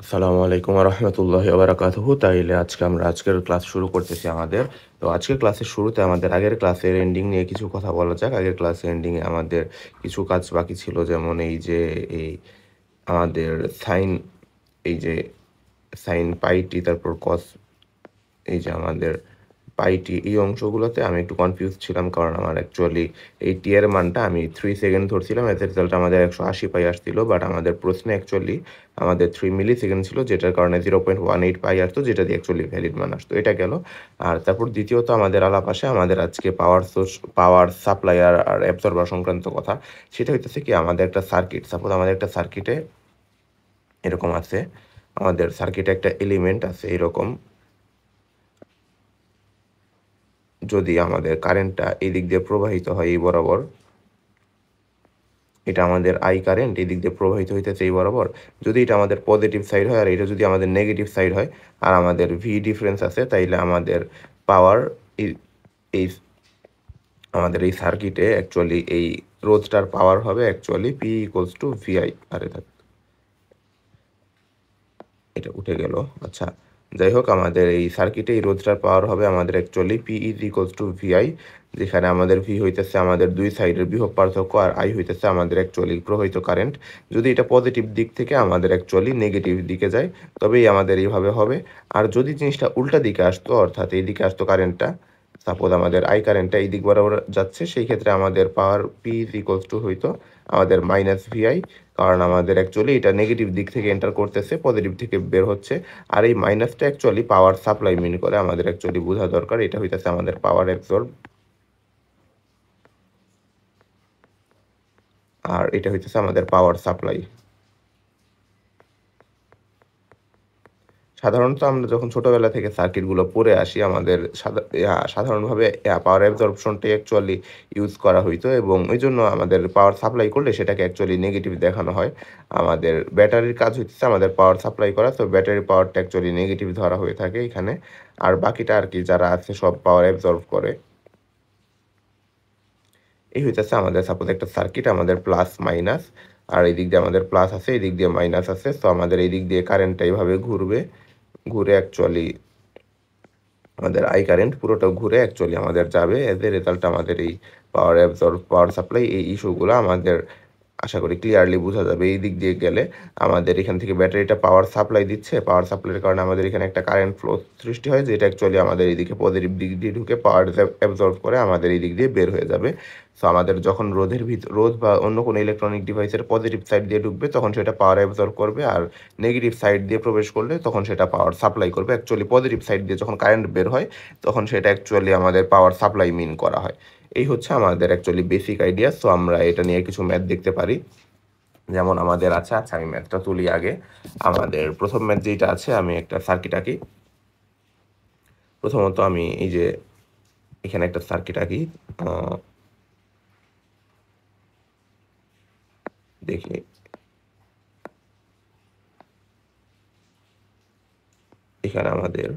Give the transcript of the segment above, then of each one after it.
আসসালামু আলাইকুম রহমতুল্লাহি ওবারাকাতুহু। তাইলে আমরা আজকের ক্লাস শুরু করতেছি আমাদের। তো আজকের ক্লাসের শুরুতে আমাদের আগের ক্লাসের এন্ডিং নিয়ে কিছু কথা বলা যাক। আগের ক্লাসের এন্ডিংয়ে আমাদের কিছু কাজ বাকি ছিল, যেমন এই আমাদের সাইন, এই যে সাইন পাই টি, তারপর কস, এই যে আমাদের পাইটি, এই অংশগুলোতে আমি একটু কনফিউজ ছিলাম, কারণ আমার অ্যাকচুয়ালি এই টি এর মানটা আমি 3 সেকেন্ড ধরছিলাম, এতে রেজাল্ট আমাদের 180 পাই আসছিল, বাট আমাদের প্রশ্নে অ্যাকচুয়ালি আমাদের 3 মিলি সেকেন্ড ছিল, যেটার কারণে 0.18 পাই আসতো, যেটা দিয়ে অ্যাকচুয়ালি ভ্যালিড মান আসতো। এটা গেল। আর তারপর দ্বিতীয়ত আমাদের আলাপ আসে আমাদের আজকে পাওয়ার সোর্স, পাওয়ার সাপ্লাই আর অ্যাবসর্বার সংক্রান্ত কথা। সেটা হইতেছে কি, আমাদের একটা সার্কিট, সাপোজ আমাদের একটা সার্কিটে এরকম আছে, আমাদের সার্কিটে একটা এলিমেন্ট আছে এরকম। যদি আমাদের কারেন্টটা এই দিক দিয়ে প্রবাহিত হয় এই বরাবর, এটা আমাদের আই কারেন্ট এই দিক দিয়ে প্রবাহিত হইতেছে এই বরাবর, যদি এটা আমাদের পজিটিভ সাইড হয় আর এটা যদি আমাদের নেগেটিভ সাইড হয়, আর আমাদের ভি ডিফারেন্স আছে, তাইলে আমাদের পাওয়ার এই এই আমাদের এই সার্কিটে অ্যাকচুয়ালি এই রোধটার পাওয়ার হবে actually P equals to VI. আরে থাক, এটা উঠে গেল। আচ্ছা, যাই হোক, আমাদের এই সার্কিটে এই রোধটার পাওয়ার হবে আমাদের actually P is equals to VI, যেখানে আমাদের ভি হইতেছে আমাদের দুই সাইডের বিভব পার্থক্য, আর আই হইতেছে আমাদের অ্যাকচুয়ালি প্রবাহিত কারেন্ট। যদি এটা পজিটিভ দিক থেকে আমাদের অ্যাকচুয়ালি নেগেটিভ দিকে যায়, তবেই আমাদের এইভাবে হবে। আর যদি জিনিসটা উল্টা দিকে আসতো, অর্থাৎ এই দিকে আসতো কারেন্টটা, সাপোজ আমাদের আই কারেন্টটা এই দিক বরাবর যাচ্ছে, সেই ক্ষেত্রে আমাদের পাওয়ার পি ইজ ইকুয়ালস টু হইতো আমাদের মাইনাস ভিআই, কারণ আমাদের অ্যাকচুয়ালি এটা নেগেটিভ দিক থেকে এন্টার করতেছে, পজিটিভ থেকে বের হচ্ছে। আর এই মাইনাসটা অ্যাকচুয়ালি পাওয়ার সাপ্লাই মিন করে, আমাদের অ্যাকচুয়ালি বোঝা দরকার। এটা হইতেছে আমাদের পাওয়ার অ্যাবসর্ব, আর এটা হইতেছে আমাদের পাওয়ার সাপ্লাই। সাধারণত আমরা যখন ছোটবেলা থেকে সার্কিটগুলো পড়ে আসি, আমাদের সাধারণভাবে পাওয়ার অ্যাবজর্পশনটাই অ্যাকচুয়ালি ইউজ করা হইতো, এবং ওই জন্য আমাদের পাওয়ার সাপ্লাই করলে সেটাকে অ্যাকচুয়ালি নেগেটিভ দেখানো হয়। আমাদের ব্যাটারির কাজ হচ্ছে আমাদের পাওয়ার সাপ্লাই করা, তো ব্যাটারির পাওয়ারটা অ্যাকচুয়ালি নেগেটিভ ধরা হয়ে থাকে এখানে। আর বাকিটা আর কি যারা আছে সব পাওয়ার অ্যাবজর্ব করে। এই হইতেছে আমাদের সাপোজ একটা সার্কিট, আমাদের প্লাস মাইনাস, আর এই দিক দিয়ে আমাদের প্লাস আছে, এই দিক দিয়ে মাইনাস আছে, তো আমাদের এই দিক দিয়ে কারেন্টটা এইভাবে ঘুরবে, ঘুরে অ্যাকচুয়ালি আমাদের আই কারেন্ট পুরোটা ঘুরে অ্যাকচুয়ালি আমাদের যাবে। এজ এ রেজাল্ট আমাদের এই পাওয়ার অ্যাবজর্ব, পাওয়ার সাপ্লাই, এই ইস্যুগুলো আমাদের আশা করি ক্লিয়ারলি বোঝা যাবে। এই দিক দিয়ে গেলে আমাদের এখান থেকে ব্যাটারিটা পাওয়ার সাপ্লাই দিচ্ছে, পাওয়ার সাপ্লাইয়ের কারণে আমাদের এখানে একটা কারেন্ট ফ্লো সৃষ্টি হয়, যেটা অ্যাকচুয়ালি আমাদের এইদিকে পজিটিভ দিক দিয়ে ঢুকে পাওয়ার অ্যাবজর্ব করে আমাদের এই দিক দিয়ে বের হয়ে যাবে। সো আমাদের যখন রোধ বা অন্য কোনো ইলেকট্রনিক ডিভাইসের পজিটিভ সাইড দিয়ে ঢুকবে, তখন সেটা পাওয়ার অ্যাবজর্ব করবে, আর নেগেটিভ সাইড দিয়ে প্রবেশ করলে তখন সেটা পাওয়ার সাপ্লাই করবে। অ্যাকচুয়ালি পজিটিভ সাইড দিয়ে যখন কারেন্ট বের হয়, তখন সেটা অ্যাকচুয়ালি আমাদের পাওয়ার সাপ্লাই মিন করা হয়। এই হচ্ছে আমাদের অ্যাকচুয়ালি বেসিক আইডিয়া। সো আমরা এটা নিয়ে কিছু ম্যাথ দেখতে পারি। যেমন আমাদের আছে, আচ্ছা আমি ম্যাথটা তুলি আগে। আমাদের প্রথম ম্যাথ যেটা আছে, আমি একটা সার্কিট আঁকি। প্রথমত আমি এই যে এখানে একটা সার্কিট আঁকি, দেখি এখানে আমাদের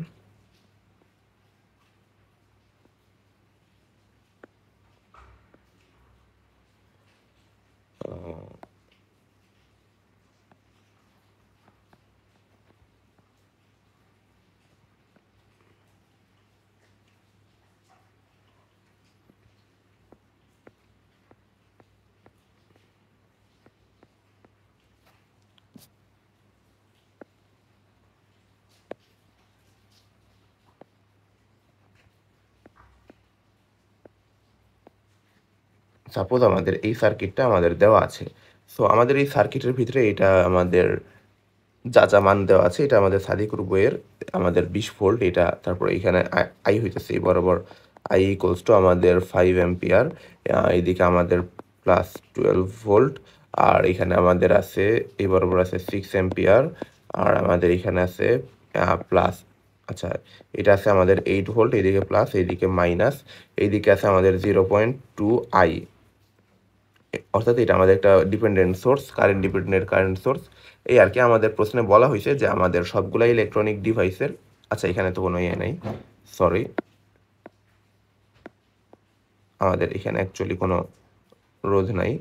সাপোজ আমাদের এই সার্কিটটা আমাদের দেওয়া আছে। সো আমাদের এই সার্কিটের ভিতরে এটা আমাদের যা যা মান দেওয়া আছে, এটা আমাদের সাদিকুর বইয়ের আমাদের 20 ভোল্ট এটা, তারপর এখানে আই হইতেছে এই বরাবর আই ইকুয়ালস টু আমাদের 5 অ্যাম্পিয়ার, এইদিকে আমাদের প্লাস 12 ভোল্ট, আর এখানে আমাদের আছে এই বরাবর আছে 6 অ্যাম্পিয়ার, আর আমাদের এখানে আছে প্লাস, আচ্ছা এটা আছে আমাদের 8 ভোল্ট, এইদিকে প্লাস এইদিকে মাইনাস, এইদিকে আছে আমাদের 0.2 আই, অর্থাৎ এটা আমাদের একটা dependent source, current dependent current source. এই আর কি আমাদের প্রশ্নে বলা হয়েছে যে আমাদের সবগুলা ইলেকট্রনিক ডিভাইসের, আচ্ছা এখানে তো কোনো ইয়ে নেই, সরি, আমাদের এখানে অ্যাকচুয়ালি কোনো রোধ নাই।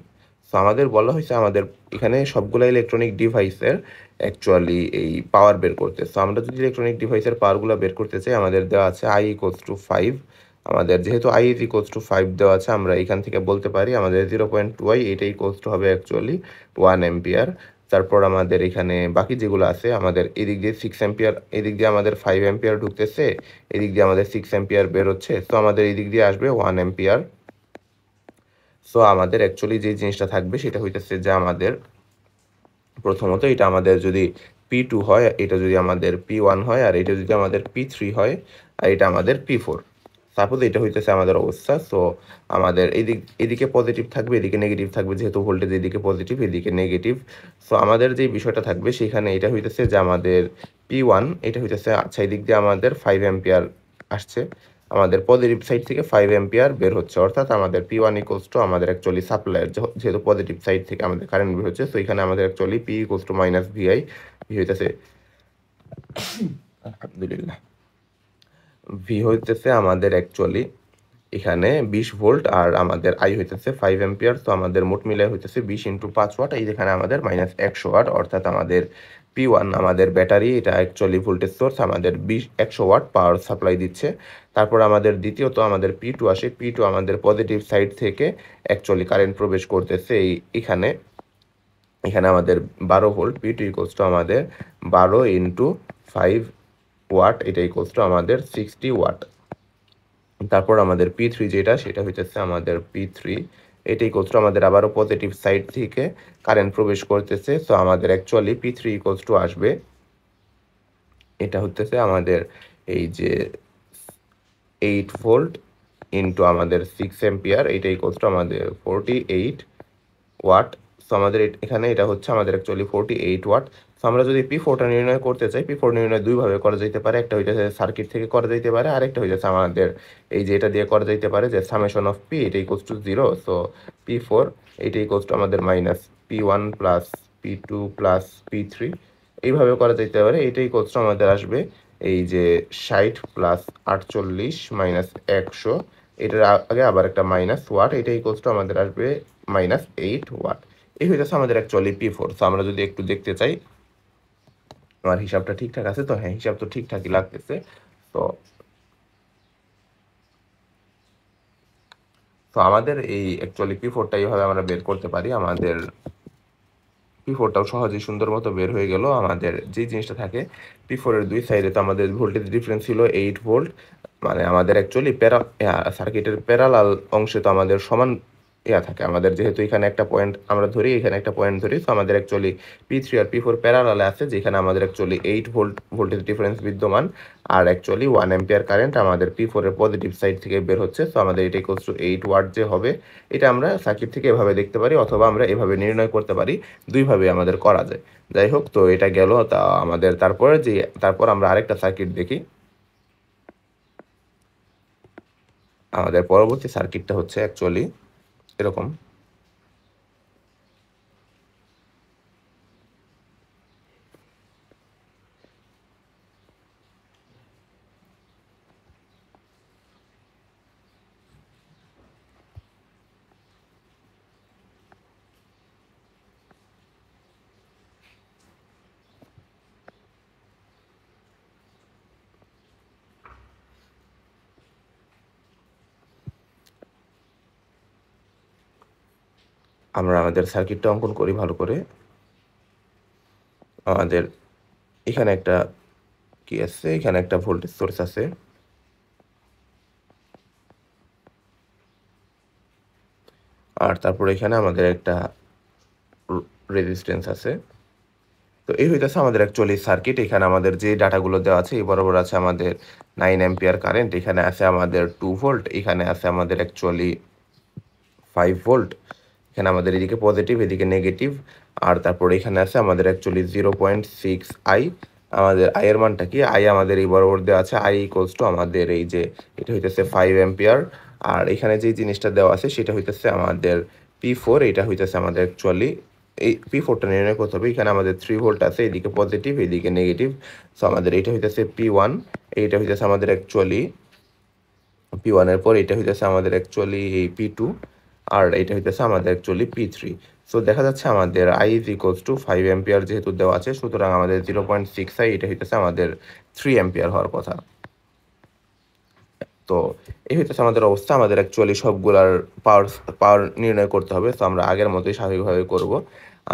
সো আমাদের বলা হয়েছে আমাদের এখানে সবগুলা ইলেকট্রনিক ডিভাইসের অ্যাকচুয়ালি এই পাওয়ার বের করতে। সো আমরা যদি ইলেকট্রনিক ডিভাইসের পাওয়ারগুলো বের করতে চাই, আমাদের দেওয়া আছে I = 5। আমাদের যেহেতু I = 5 দেওয়া আছে, আমরা এখান থেকে বলতে পারি আমাদের 0.2i এটা ইকুয়ালস টু হবে অ্যাকচুয়ালি 1 অ্যাম্পিয়ার। তারপর আমাদের এখানে বাকি যেগুলো আছে, আমাদের এদিক দিয়ে 6 অ্যাম্পিয়ার, এদিক দিয়ে আমাদের 5 অ্যাম্পিয়ার ঢুকতেছে, এদিক দিয়ে আমাদের 6 অ্যাম্পিয়ার বের হচ্ছে। সো আমাদের এদিক দিয়ে আসবে 1 অ্যাম্পিয়ার। সো আমাদের অ্যাকচুয়ালি যে জিনিসটা থাকবে সেটা হইতেছে যে আমাদের প্রথমত এটা আমাদের যদি P2 হয়, এটা যদি আমাদের P1 হয়, আর এটা যদি আমাদের P3 হয়, আর এটা আমাদের P4। সাপোজ এটা হইতেছে আমাদের অবস্থা। সো আমাদের এদিকে পজিটিভ থাকবে, এদিকে নেগেটিভ থাকবে, যেহেতু ভোল্টেজ এদিকে পজিটিভ এদিকে নেগেটিভ। সো আমাদের যে বিষয়টা থাকবে সেখানে এটা হইতেছে যে আমাদের P1 এটা হইতেছে, আচ্ছা এদিক দিয়ে আমাদের 5 অ্যাম্পিয়ার আসছে, আমাদের পজিটিভ সাইড থেকে 5 অ্যাম্পিয়ার বের হচ্ছে, অর্থাৎ আমাদের P1 = আমাদের অ্যাকচুয়ালি সাপ্লাইয়ের, যেহেতু পজিটিভ সাইড থেকে আমাদের কারেন্ট বের হচ্ছে। সো এখানে আমাদের অ্যাকচুয়ালি P = -VI, ভি হইতেছে আলহামদুলিল্লাহ, ভি হইতেছে আমাদের অ্যাকচুয়ালি এখানে 20 ভোল্ট, আর আমাদের আই হইতেছে 5 অ্যাম্পিয়ার। তো আমাদের মোট মিলাই হইতেছে 20 × 5 ওয়াট। এই যেখানে আমাদের -100 ওয়াট, অর্থাৎ আমাদের P1 আমাদের ব্যাটারি, এটা অ্যাকচুয়ালি ভোল্টেজ সোর্স আমাদের 100 ওয়াট পাওয়ার সাপ্লাই দিচ্ছে। তারপর আমাদের দ্বিতীয়ত আমাদের P2 আসে। P2 আমাদের পজিটিভ সাইড থেকে অ্যাকচুয়ালি কারেন্ট প্রবেশ করতেছে এখানে আমাদের 12 ভোল্ট। P2 = আমাদের 12 × 5 ওয়াট, এটা আমাদের 60 ওয়াট। তারপর আমাদের P3 যেটা, সেটা হইতেছে আমাদের P3 এটা আমাদের আবারও পজিটিভ সাইড থেকে কারেন্ট প্রবেশ করতেছে। সো আমাদের অ্যাকচুয়ালি P3 আসবে, এটা হচ্ছে আমাদের এই যে 8 ভোল্ট ইন্টু আমাদের 6 অ্যাম্পিয়ার, এটা আমাদের 48 ওয়াট। সো আমাদের এখানে এটা হচ্ছে আমাদের অ্যাকচুয়ালি 48 ওয়াট। সো আমরা যদি P4টা নির্ণয় করতে চাই, P4 নির্ণয় দুইভাবে করা যেতে পারে। একটা হইতেছে সার্কিট থেকে করা যেতে পারে, আরেকটা হইতেছে আমাদের এই যে এটা দিয়ে করা যেতে পারে, যে সামেশন অফ P এটা = 0। সো P4 এটা আমাদের -P1 plus P2 plus P3, এইভাবে করা যেতে পারে। এটাই আমাদের আসবে এই যে 60 প্লাস 48 মাইনাস 100, এটার আগে আবার একটা মাইনাস ওয়াট, এটাই আমাদের আসবে -8 ওয়াট। এই হইতেছে আমাদের অ্যাকচুয়ালি P4। সো আমরা যদি একটু দেখতে চাই আমার হিসাবটা ঠিকঠাক আছে, তো হ্যাঁ হিসাব তো ঠিকঠাকই লাগতেছে। তো আমাদের এই অ্যাকচুয়ালি P4টা এইভাবে আমরা বের করতে পারি। আমাদের P4টাও সহজেই সুন্দর মতো বের হয়ে গেল। আমাদের যে জিনিসটা থাকে, P4 এর দুই সাইডে তো আমাদের ভোল্টেজ ডিফারেন্স ছিল 8 ভোল্ট, মানে আমাদের অ্যাকচুয়ালি সার্কিটের প্যারালাল অংশে তো আমাদের সমান থাকে। আমাদের যেহেতু এখানে একটা পয়েন্ট আমরা ধরি, এখানে একটা পয়েন্ট ধরি, তো আমাদের অ্যাকচুয়ালি P3 আর P4 প্যারালালে আছে, যেখানে আমাদের অ্যাকচুয়ালি 8 ভোল্ট ভোল্টেজ ডিফারেন্স বিদ্যমান, আর অ্যাকচুয়ালি 1 অ্যাম্পিয়ার কারেন্ট আমাদের P4 এর পজিটিভ সাইড থেকে বের হচ্ছে। তো আমাদের এটা = 8 ওয়াট যে হবে, এটা আমরা সার্কিট থেকে এভাবে দেখতে পারি, অথবা আমরা এভাবে নির্ণয় করতে পারি। দুইভাবে আমাদের করা যায়। যাই হোক, তো এটা গেল। তা আমাদের তারপর আমরা আরেকটা সার্কিট দেখি। আমাদের পরবর্তী সার্কিটটা হচ্ছে অ্যাকচুয়ালি এরকম। আমরা আমাদের সার্কিটটা অঙ্কন করি ভালো করে। আমাদের এখানে একটা কি আছে, এখানে একটা ভোল্টেজ সোর্স আছে, আর তারপরে এখানে আমাদের একটা রেজিস্ট্যান্স আছে। তো এই হইতেছে আমাদের অ্যাকচুয়ালি সার্কিট। এখানে আমাদের যে ডাটাগুলো দেওয়া আছে, এই বরাবর আছে আমাদের 9 অ্যাম্পিয়ার কারেন্ট, এখানে আছে আমাদের 2 ভোল্ট, এখানে আছে আমাদের অ্যাকচুয়ালি 5 ভোল্ট, এখানে আমাদের এদিকে পজিটিভ এদিকে নেগেটিভ, আর তারপরে এখানে আছে আমাদের অ্যাকচুয়ালি 0.6 আই। আমাদের আই এর মানটা কি, আই আমাদের এই বরাবর দেওয়া আছে, আই আমাদের এই যে এটা হইতেছে 5 অ্যাম্পিয়ার, আর এখানে যে জিনিসটা দেওয়া আছে সেটা হইতেছে আমাদের P4, এটা হইতেছে আমাদের অ্যাকচুয়ালি এই P4টা নির্ণয় করতে হবে। এখানে আমাদের 3 ভোল্ট আছে, এদিকে পজিটিভ এদিকে নেগেটিভ। সো আমাদের এটা হইতেছে P1, এইটা হইতেছে আমাদের অ্যাকচুয়ালি P1 এর পর এটা হইতেছে আমাদের অ্যাকচুয়ালি P2, আর এটা হইতেছে আমাদের অ্যাকচুয়ালি P3। সো দেখা যাচ্ছে আমাদের I is equals two 5 ampere যেহেতু দেওয়া আছে, সুতরাং আমাদের 0.6 এটা হইতেছে আমাদের 3 অ্যাম্পিয়ার হওয়ার কথা। তো এই হইতেছে আমাদের অবস্থা। আমাদের অ্যাকচুয়ালি সবগুলার পাওয়ার পাওয়ার নির্ণয় করতে হবে। তো আমরা আগের মতোই স্বাভাবিকভাবে করব।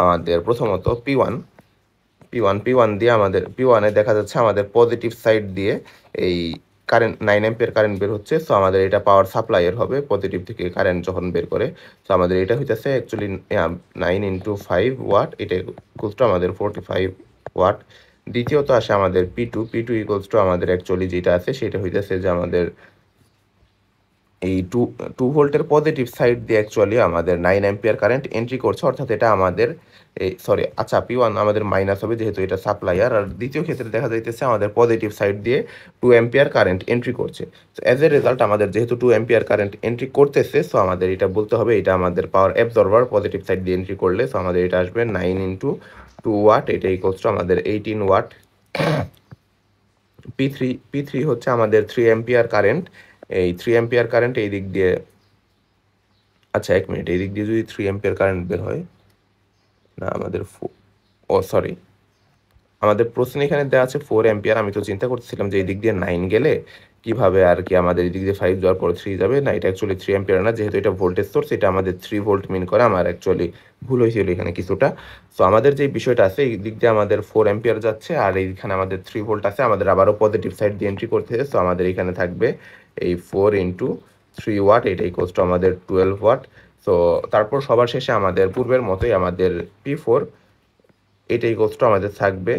আমাদের প্রথমত P1 দিয়ে আমাদের P1-এ দেখা যাচ্ছে আমাদের পজিটিভ সাইড দিয়ে এই কারেন্ট 9 অ্যাম্পিয়ার কারেন্ট বের হচ্ছে। সো আমাদের এটা পাওয়ার সাপ্লাইয়ের হবে পজিটিভ থেকে কারেন্ট যখন বের করে। সো আমাদের এটা হইতেছে অ্যাকচুয়ালি 9 ইন্টু 5 ওয়াট, এটা ইকুয়ালস টু আমাদের 45 ওয়াট। দ্বিতীয়ত আসে আমাদের P2 ইকুয়ালস টু আমাদের অ্যাকচুয়ালি যেটা আছে সেটা হইতেছে যে আমাদের এই টু ভোল্টের পজিটিভ সাইড দিয়ে অ্যাকচুয়ালি আমাদের 9 অ্যাম্পিয়ার কারেন্ট এন্ট্রি করছে, অর্থাৎ এটা আমাদের এই সরি আচ্ছা P1 আমাদের মাইনাস হবে যেহেতু এটা সাপ্লাইয়ার। আর দ্বিতীয় ক্ষেত্রে দেখা যাইতেছে আমাদের পজিটিভ সাইড দিয়ে 2 অ্যাম্পিয়ার কারেন্ট এন্ট্রি করছে। সো অ্যাজ এ রেজাল্ট আমাদের যেহেতু 2 অ্যাম্পিয়ার কারেন্ট এন্ট্রি করতেছে, সো আমাদের এটা বলতে হবে এটা আমাদের পাওয়ার অ্যাবজর্বার পজিটিভ সাইড দিয়ে এন্ট্রি করলে। সো আমাদের এটা আসবে 9 ইন্টু 2 ওয়াট, এটা ইকুয়ালস টু আমাদের 18 ওয়াট। P3 হচ্ছে আমাদের 3 অ্যাম্পিয়ার কারেন্ট। এই 3 অ্যাম্পিয়ার কারেন্ট এই দিক দিয়ে, আচ্ছা 1 মিনিট, এই দিক দিয়ে যদি 3 অ্যাম্পিয়ার কারেন্ট বের হয়, না আমাদের সরি, আমাদের প্রশ্নে এখানে দেওয়া আছে 4 অ্যাম্পিয়ার। আমি তো চিন্তা করতেছিলাম যে এই দিক দিয়ে 9 গেলে কিভাবে আর কি আমাদের এই দিক দিয়ে 5 যাওয়ার পর 3 যাবে। না, এটা অ্যাকচুয়ালি 3 অ্যাম্পিয়ার না, যেহেতু এটা ভোল্টেজ সোর্স, এটা আমাদের 3 ভোল্ট মিন করে। আমার অ্যাকচুয়ালি ভুল হয়েছিল এখানে কিছুটা। সো আমাদের যে বিষয়টা আছে এই দিক দিয়ে আমাদের 4 অ্যাম্পিয়ার যাচ্ছে, আর এইখানে আমাদের 3 ভোল্ট আছে, আমাদের আবারও পজিটিভ সাইড দিয়ে এন্ট্রি করতে হবে। সো আমাদের এখানে থাকবে এই 4 ইন্টু 3 ওয়াট, এটা ইকুয়ালস টু আমাদের 12 ওয়াট। সো তারপর সবার শেষে আমাদের পূর্বের মতোই আমাদের P4 এটা ইকুয়ালস টু আমাদের থাকবে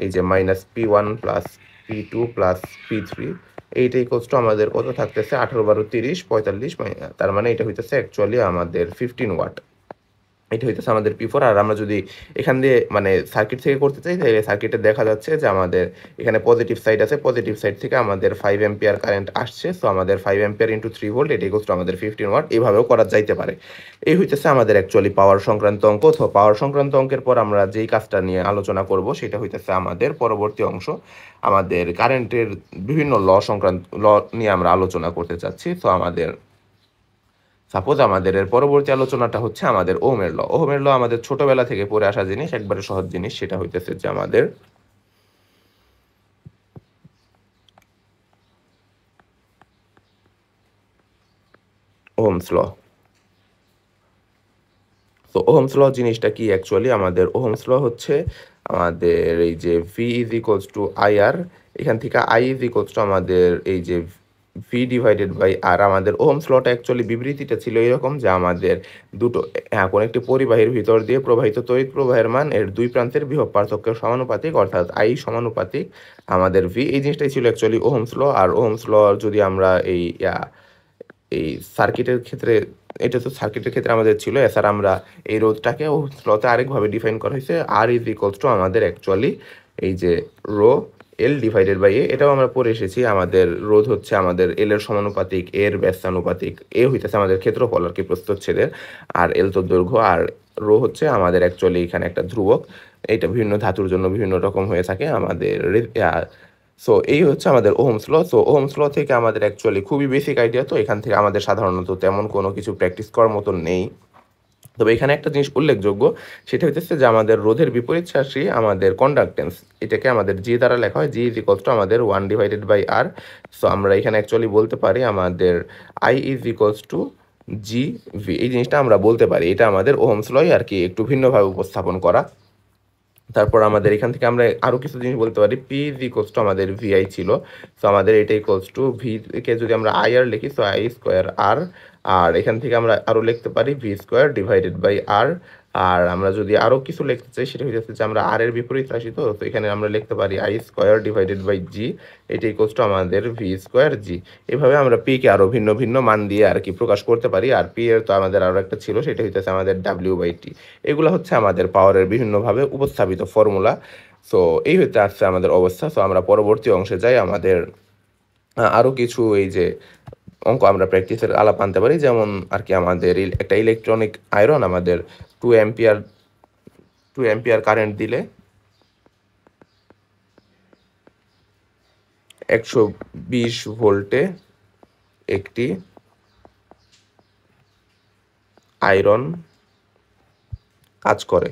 এই যে minus P1 plus P2 plus P3, এইটা ইকুয়ালস টু আমাদের কত থাকতেছে 18 12 30 45, তার মানে এটা হইতেছে অ্যাকচুয়ালি আমাদের 15 ওয়াট। এটা হইতেছে আমাদের P4। আর আমরা যদি এখান দিয়ে মানে সার্কিট থেকে করতে চাই, তাহলে সার্কিটে দেখা যাচ্ছে যে আমাদের এখানে পজিটিভ সাইড আছে, পজিটিভ সাইড থেকে আমাদের 5 অ্যাম্পিয়ার কারেন্ট আসছে। সো আমাদের 5 অ্যাম্পিয়ার ইন্টু 3 ভোল্ট, এটা ইকুয়ালস টু আমাদের 15 ওয়াট। এভাবেও করা যাইতে পারে। এই হইতেছে আমাদের অ্যাকচুয়ালি পাওয়ার সংক্রান্ত অঙ্ক। তো পাওয়ার সংক্রান্ত অঙ্কের পর আমরা যেই কাজটা নিয়ে আলোচনা করব সেটা হইতেছে আমাদের পরবর্তী অংশ। আমাদের কারেন্টের বিভিন্ন ল নিয়ে আমরা আলোচনা করতে চাচ্ছি। তো আমাদের সাপোজ আমাদের এর পরবর্তী আলোচনাটা হচ্ছে আমাদের ওহমের ল। ওহমের ল আমাদের ছোটবেলা থেকে পড়ে আসা জিনিস, একবারে সহজ জিনিস। সেটা হইতেছে যে আমাদের ওহমস ল। তো ওহমস ল জিনিসটা কি অ্যাকচুয়ালি? আমাদের ওহমস ল হচ্ছে আমাদের এই যে V is equals to I R, এখান থেকে আই ইজ ইকুয়ালস টু আমাদের এই যে ভি ডিভাইডেড বাই আর। আমাদের ওহমস লটা অ্যাকচুয়ালি বিবৃতিটা ছিল এরকম যে আমাদের দুটো কোনো একটি পরিবাহীর ভিতর দিয়ে প্রবাহিত তড়িৎ প্রবাহের মান এর দুই প্রান্তের বিভব পার্থক্যের সমানুপাতিক, অর্থাৎ আই সমানুপাতিক আমাদের ভি। এই জিনিসটাই ছিল অ্যাকচুয়ালি ওহমস ল। আর ওহমস ল যদি আমরা এই সার্কিটের ক্ষেত্রে, এটা তো সার্কিটের ক্ষেত্রে আমাদের ছিল। এছাড়া আমরা এই রোধটাকে স্লতে আরেকভাবে ডিফাইন করা হয়েছে, আর ইজ ইকুয়ালস টু আমাদের অ্যাকচুয়ালি এই যে রো এল ডিভাইডেড বাই এ। এটাও আমরা পড়ে এসেছি। আমাদের রোধ হচ্ছে আমাদের এল এর সমানুপাতিক, এর ব্যস্তানুপাতিক। এ হইতেছে আমাদের ক্ষেত্রফল আর কি প্রস্থচ্ছেদের, আর এল তো দৈর্ঘ্য, আর রো হচ্ছে আমাদের অ্যাকচুয়ালি এখানে একটা ধ্রুবক। এটা বিভিন্ন ধাতুর জন্য বিভিন্ন রকম হয়ে থাকে আমাদের। সো এই হচ্ছে আমাদের Ohm's law. So Ohm's law থেকে আমাদের অ্যাকচুয়ালি খুবই বেসিক আইডিয়া। তো এখান থেকে আমাদের সাধারণত তেমন কোনো কিছু প্র্যাকটিস করার মতন নেই। তবে এখানে একটা জিনিস উল্লেখযোগ্য, সেটা হচ্ছে যে আমাদের রোধের বিপরীত রাশি আমাদের কন্ডাক্টেন্স, এটাকে আমাদের জি দ্বারা লেখা হয়। জি ইজ ইকুয়ালস টু আমাদের 1 ডিভাইডেড বাই আর। সো আমরা এখানে অ্যাকচুয়ালি বলতে পারি আমাদের I is equals two G V. এই জিনিসটা আমরা বলতে পারি। এটা আমাদের ওহমস লই আর কি একটু ভিন্নভাবে উপস্থাপন করা। তারপর আমাদের এখান থেকে আমরা আরও কিছু জিনিস বলতে পারি। পি ইজ ইকুয়ালস টু আমাদের ভিআই ছিল। সো আমাদের এটা ইকুয়ালস টু ভি কে যদি আমরা আই আর লিখি, সো আই স্কোয়ার আর। আর এখান থেকে আমরা আরও লিখতে পারি ভি স্কোয়ার ডিভাইডেড বাই আর। আর আমরা যদি আরও কিছু লিখতে চাই সেটা হচ্ছে যে আমরা আর এর বিপরীত রাশি, তো এখানে আমরা লিখতে পারি আই স্কোয়ার ডিভাইডেড বাই জি, এটা ইকুয়ালস টু আমাদের ভি স্কোয়ার জি। এভাবে আমরা পি কে আরও ভিন্ন ভিন্ন মান দিয়ে আর কি প্রকাশ করতে পারি। আর পি এর তো আমাদের আরও একটা ছিল, সেটা হচ্ছে আমাদের ডাব্লিউ বাই টি। এগুলো হচ্ছে আমাদের পাওয়ারের বিভিন্নভাবে উপস্থাপিত ফর্মুলা। সো এই হতে আসছে আমাদের অবস্থা। সো আমরা পরবর্তী অংশে যাই। আমাদের আরও কিছু এই যে অঙ্ক আমরা প্র্যাকটিসের আলাপ আনতে পারি, যেমন আর কি আমাদের একটা ইলেকট্রনিক আয়রন আমাদের 2 অ্যাম্পিয়ার কারেন্ট দিলে 120 ভোল্টে একটি আয়রন কাজ করে।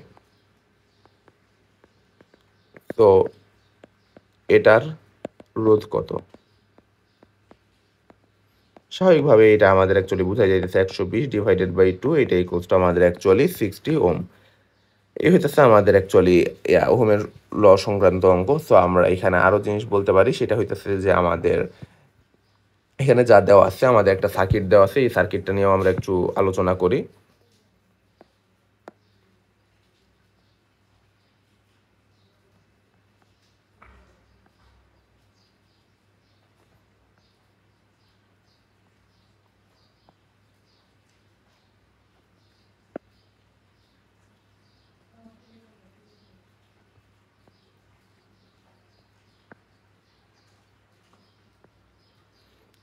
তো এটার রোধ কত? স্বাভাবিকভাবে এটা আমাদের অ্যাকচুয়ালি বোঝা যাইতেছে 120 ডিভাইডেড বাই 2, এটা ইকুয়ালস টু আমাদের অ্যাকচুয়ালি 60 ওহম। এই হইতেছে আমাদের অ্যাকচুয়ালি ওহমের ল সংক্রান্ত অঙ্ক। সো আমরা এখানে আরও জিনিস বলতে পারি, সেটা হইতেছে যে আমাদের এখানে যা দেওয়া আছে, আমাদের একটা সার্কিট দেওয়া আছে, এই সার্কিটটা নিয়েও আমরা একটু আলোচনা করি।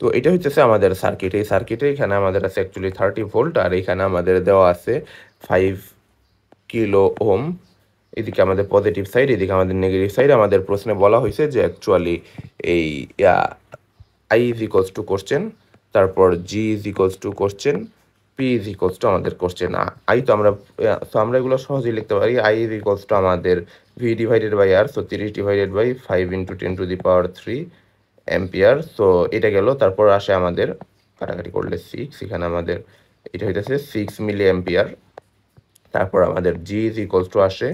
তো এটা হইতেছে আমাদের সার্কিট। এই সার্কিটে এখানে আমাদের আছে অ্যাকচুয়ালি 30 ভোল্ট, আর এখানে আমাদের দেওয়া আছে 5 কিলো ওহম। এদিকে আমাদের পজিটিভ সাইড, এদিকে আমাদের নেগেটিভ সাইড। আমাদের প্রশ্নে বলা হয়েছে যে অ্যাকচুয়ালি এই I is equals to question, তারপর G is equals to question, P is equals to আমাদের কোশ্চেন। আই তো আমরা এগুলো সহজেই লিখতে পারি। আই ইজ ইকোয়ালস টু আমাদের V divided by R, so 30 divided by 5 into 10⁻³ ampere. So এটা গেল। তারপর আসে আমাদের কাটাকাটি করলে 6, এখানে আমাদের এটা হইতেছে 6 মিলি অ্যাম্পিয়ার। তারপর আমাদের জি ইজ ইকোয়ালস টু আসে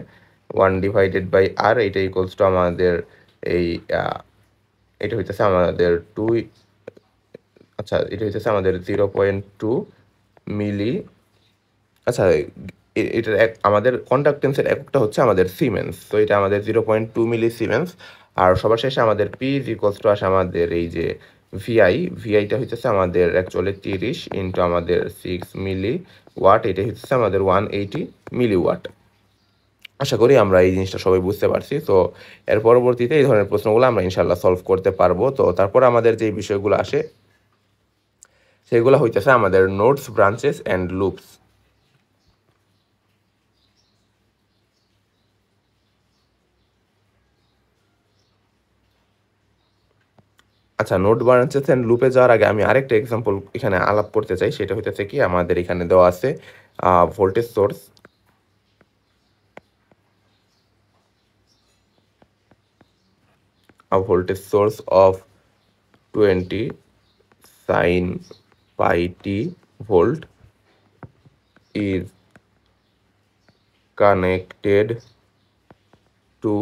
1 ডিভাইডেড বাই আর, এটা ইকোয়ালস টু আমাদের এই এটা হইতেছে আমাদের 2, আচ্ছা এটা হইতেছে আমাদের 0.2 মিলি। আচ্ছা এটার আমাদের কন্ডাক্টেন্সের এককটা হচ্ছে আমাদের সিমেন্স, তো এটা আমাদের 0.2 মিলি সিমেন্স। আর সবার শেষে আমাদের পি ইজ ইকোয়ালস টু আসে আমাদের এই যে ভিআইটা হইতেছে আমাদের অ্যাকচুয়ালি 30 ইন্টু আমাদের 6 মিলি ওয়াট, এটা হচ্ছে আমাদের 180 মিলি ওয়াট। আশা করি আমরা এই জিনিসটা সবাই বুঝতে পারছি। তো এর পরবর্তীতে এই ধরনের প্রশ্নগুলো আমরা ইনশাল্লাহ সলভ করতে পারবো। তো তারপর আমাদের যে বিষয়গুলো আসে সেগুলো হইতেছে আমাদের নোডস, ব্রাঞ্চেস অ্যান্ড লুপস। আচ্ছা, নোড, ব্রাঞ্চেস অ্যান্ড লুপে যাওয়ার আগে আমি আরেকটা এক্সাম্পল এখানে আলাপ করতে চাই। সেটা হইতেছে কি, আমাদের এখানে দেওয়া আছে voltage source, voltage source of 20 sin pi t volt is connected to